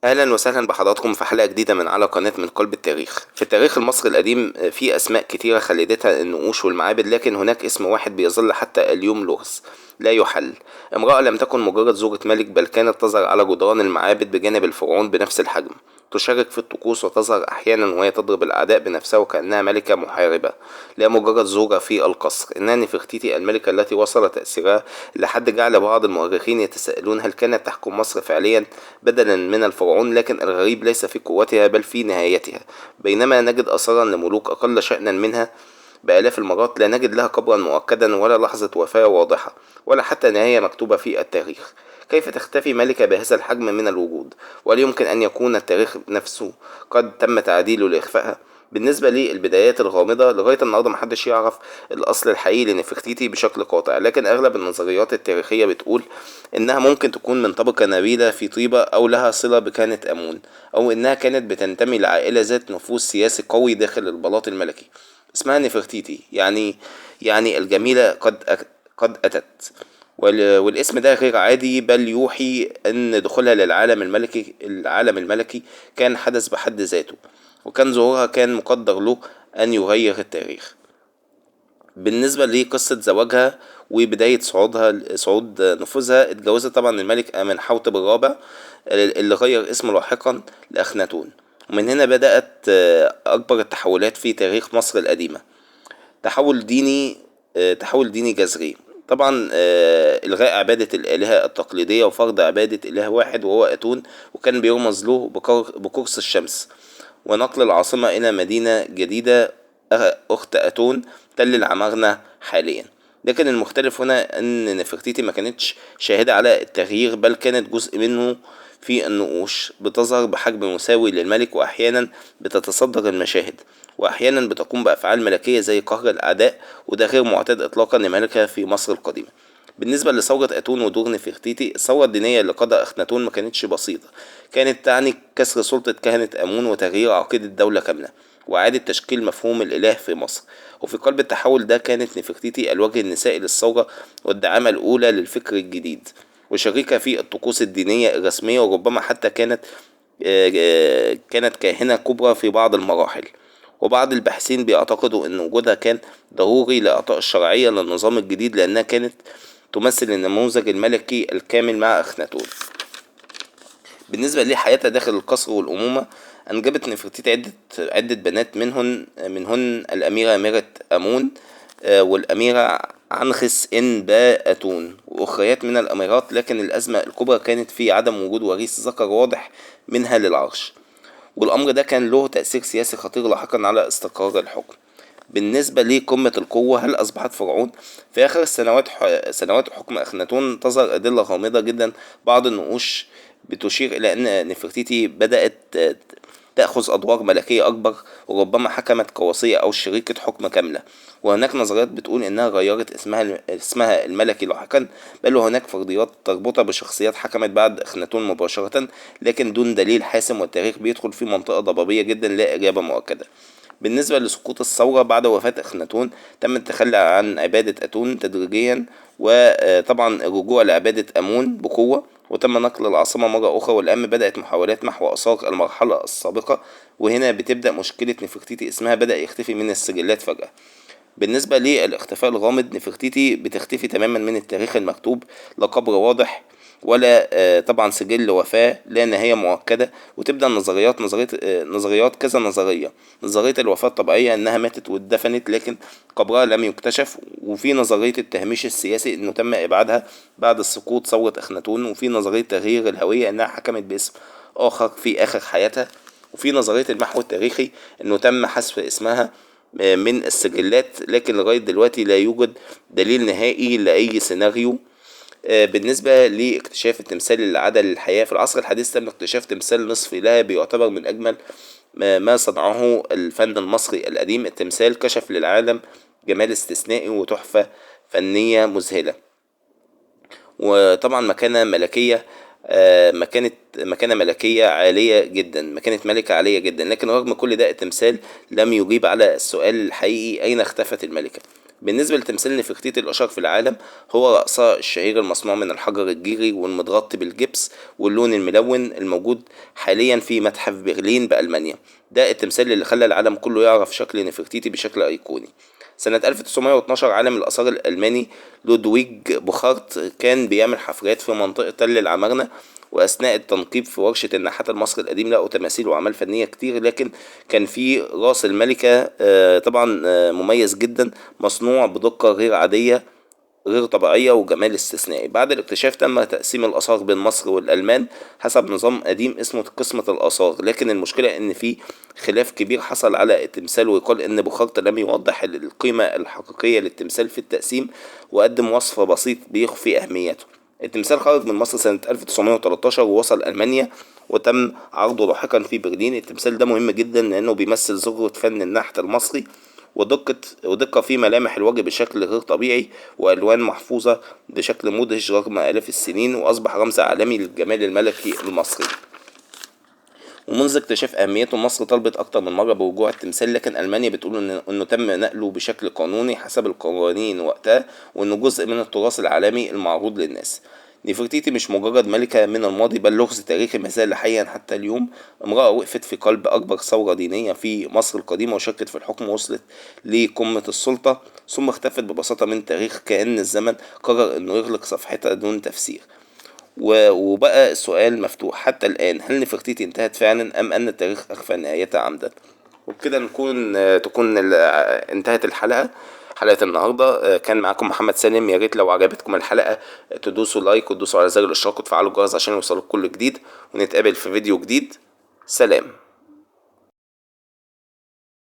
اهلا وسهلا بحضراتكم في حلقة جديدة من على قناة من قلب التاريخ. في التاريخ المصري القديم في اسماء كتيرة خلدتها النقوش والمعابد، لكن هناك اسم واحد بيظل حتى اليوم لغز لا يحل. امرأة لم تكن مجرد زوجة ملك، بل كانت تظهر على جدران المعابد بجانب الفرعون بنفس الحجم، تشارك في الطقوس وتظهر احيانا وهي تضرب الاعداء بنفسها وكأنها ملكة محاربة، لا مجرد زوجة في القصر. انها نفرتيتي الملكة التي وصل تأثيرها لحد جعل بعض المؤرخين يتساءلون هل كانت تحكم مصر فعليا بدلا من الفرعون. لكن الغريب ليس في قوتها بل في نهايتها. بينما نجد آثارا لملوك أقل شأنا منها بآلاف المرات، لا نجد لها قبرا مؤكدا ولا لحظة وفاة واضحة ولا حتى نهاية مكتوبة في التاريخ. كيف تختفي ملكة بهذا الحجم من الوجود؟ وهل يمكن أن يكون التاريخ نفسه قد تم تعديله لإخفائها؟ بالنسبة لي البدايات الغامضة لغاية النهاردة محدش يعرف الأصل الحقيقي لنفرتيتي بشكل قاطع، لكن أغلب النظريات التاريخية بتقول إنها ممكن تكون من طبقة نبيلة في طيبة، أو لها صلة بكهنة آمون، أو إنها كانت بتنتمي لعائلة ذات نفوذ سياسي قوي داخل البلاط الملكي. اسمها نفرتيتي، يعني الجميلة قد أتت. والاسم ده غير عادي، بل يوحي أن دخولها للعالم الملكي كان حدث بحد ذاته، وكان ظهورها كان مقدر له أن يغير التاريخ. بالنسبة لقصة زواجها وبداية صعود نفوذها، اتجوزت طبعا الملك آمنحوتب الرابع اللي غير اسمه لاحقا لأخناتون. ومن هنا بدأت أكبر التحولات في تاريخ مصر القديمة. تحول ديني تحول ديني جذري طبعا، إلغاء عبادة الآلهة التقليدية وفرض عبادة إله واحد وهو أتون، وكان بيرمز له بقرص الشمس، ونقل العاصمة إلى مدينة جديدة أخت أتون تل العمارنة حاليا. لكن المختلف هنا أن نفرتيتي ما كانتش شاهدة على التغيير، بل كانت جزء منه في النقوش، بتظهر بحجم مساوي للملك، وأحيانا بتتصدر المشاهد، وأحيانا بتقوم بأفعال ملكية زي قهر الأعداء، وده غير معتاد إطلاقا لملكة في مصر القديمة. بالنسبة لثورة أتون ودور نفرتيتي، الثورة الدينية اللي قادها أخناتون ما كانتش بسيطة، كانت تعني كسر سلطة كهنة آمون وتغيير عقيدة الدولة كاملة، وإعادة تشكيل مفهوم الإله في مصر. وفي قلب التحول ده كانت نفرتيتي الوجه النسائي للثورة والدعامة الأولى للفكر الجديد، وشريكة في الطقوس الدينية الرسمية، وربما حتى كانت كاهنة كبرى في بعض المراحل. وبعض الباحثين بيعتقدوا أن وجودها كان ضروري لإعطاء الشرعية للنظام الجديد، لأنها كانت تمثل النموذج الملكي الكامل مع أخناتون. بالنسبة لحياتها داخل القصر والأمومة، أنجبت نفرتيتي عدة بنات، منهن الأميرة ميرت أمون، والأميرة عنخس إن با أتون، وأخريات من الأميرات. لكن الأزمة الكبرى كانت في عدم وجود وريث ذكر واضح منها للعرش، والأمر ده كان له تأثير سياسي خطير لاحقا على استقرار الحكم. بالنسبة لقمة القوة، هل أصبحت فرعون؟ في آخر سنوات حكم أخناتون تظهر أدلة غامضة جدا. بعض النقوش بتشير إلى أن نفرتيتي بدأت تأخذ أدوار ملكية أكبر، وربما حكمت كوصية أو شريكة حكم كاملة. وهناك نظريات بتقول إنها غيرت اسمها الملكي لاحقا، بل وهناك فرضيات تربطها بشخصيات حكمت بعد أخناتون مباشرة، لكن دون دليل حاسم، والتاريخ بيدخل في منطقة ضبابية جدا لا إجابة مؤكدة. بالنسبة لسقوط الثورة بعد وفاة أخناتون، تم التخلي عن عبادة أتون تدريجيا، وطبعا الرجوع لعبادة آمون بقوة، وتم نقل العاصمة مرة أخرى. والآن بدأت محاولات محو آثار المرحلة السابقة، وهنا بتبدأ مشكلة نفرتيتي، اسمها بدأ يختفي من السجلات فجأة. بالنسبة للاختفاء الغامض، نفرتيتي بتختفي تماما من التاريخ المكتوب، لا قبر واضح ولا طبعا سجل وفاة، لا نهاية مؤكدة. وتبدأ نظريات كذا نظرية. نظرية الوفاة الطبيعية انها ماتت واتدفنت لكن قبرها لم يكتشف، وفي نظرية التهميش السياسي انه تم ابعادها بعد سقوط ثورة اخناتون، وفي نظرية تغيير الهوية انها حكمت باسم اخر في اخر حياتها، وفي نظرية المحو التاريخي انه تم حذف اسمها من السجلات. لكن لغاية دلوقتي لا يوجد دليل نهائي لأي سيناريو. بالنسبة لاكتشاف التمثال اللي عاد للحياة، في العصر الحديث تم اكتشاف تمثال نصف إله بيعتبر من أجمل ما صنعه الفن المصري القديم. التمثال كشف للعالم جمال استثنائي وتحفة فنية مذهلة، وطبعا مكانة ملكية عالية جدا، مكانة ملكة عالية جدا. لكن رغم كل ده التمثال لم يجيب على السؤال الحقيقي: أين اختفت الملكة؟ بالنسبة لتمثال نفرتيتي الأشهر في العالم هو رأسها الشهير المصنوع من الحجر الجيري والمتغطي بالجبس واللون الملون الموجود حاليا في متحف برلين بألمانيا. ده التمثال اللي خلى العالم كله يعرف شكل نفرتيتي بشكل أيقوني. سنة 1912 عالم الآثار الألماني لودويج بوخارت كان بيعمل حفريات في منطقة تل العمارنة، وأثناء التنقيب في ورشة النحات المصري القديم لقوا تماثيل وأعمال فنية كتير، لكن كان في راس الملكة طبعا مميز جدا مصنوع بدقة غير عادية غير طبيعية وجمال استثنائي. بعد الاكتشاف تم تقسيم الآثار بين مصر والألمان حسب نظام قديم اسمه قسمة الآثار، لكن المشكلة إن في خلاف كبير حصل على التمثال، ويقال إن بوخارت لم يوضح القيمة الحقيقية للتمثال في التقسيم وقدم وصف بسيط بيخفي أهميته. التمثال خرج من مصر سنة 1913 ووصل ألمانيا وتم عرضه لاحقا في برلين. التمثال ده مهم جدا لأنه بيمثل ذروة فن النحت المصري ودقة في ملامح الوجه بشكل غير طبيعي، وألوان محفوظة بشكل مدهش رغم آلاف السنين، وأصبح رمز عالمي للجمال الملكي المصري. ومنذ اكتشاف أهميته مصر طلبت أكتر من مرة برجوع التمثال، لكن ألمانيا بتقول إنه تم نقله بشكل قانوني حسب القوانين وقتها، وإنه جزء من التراث العالمي المعروض للناس. نفرتيتي مش مجرد ملكة من الماضي بل لغز تاريخي ما زال حيا حتى اليوم. امرأة وقفت في قلب أكبر ثورة دينية في مصر القديمة وشاركت في الحكم ووصلت لقمة السلطة ثم اختفت ببساطة من التاريخ كأن الزمن قرر إنه يغلق صفحتها دون تفسير. وبقى السؤال مفتوح حتى الآن، هل نفرتيتي انتهت فعلا أم أن التاريخ أخفى نهايتها عمدا؟ وبكده تكون انتهت الحلقة، حلقة النهاردة. كان معاكم محمد سالم. يا ريت لو عجبتكم الحلقة تدوسوا لايك وتدوسوا على زر الاشتراك وتفعلوا الجرس عشان يوصلكم كل جديد، ونتقابل في فيديو جديد. سلام.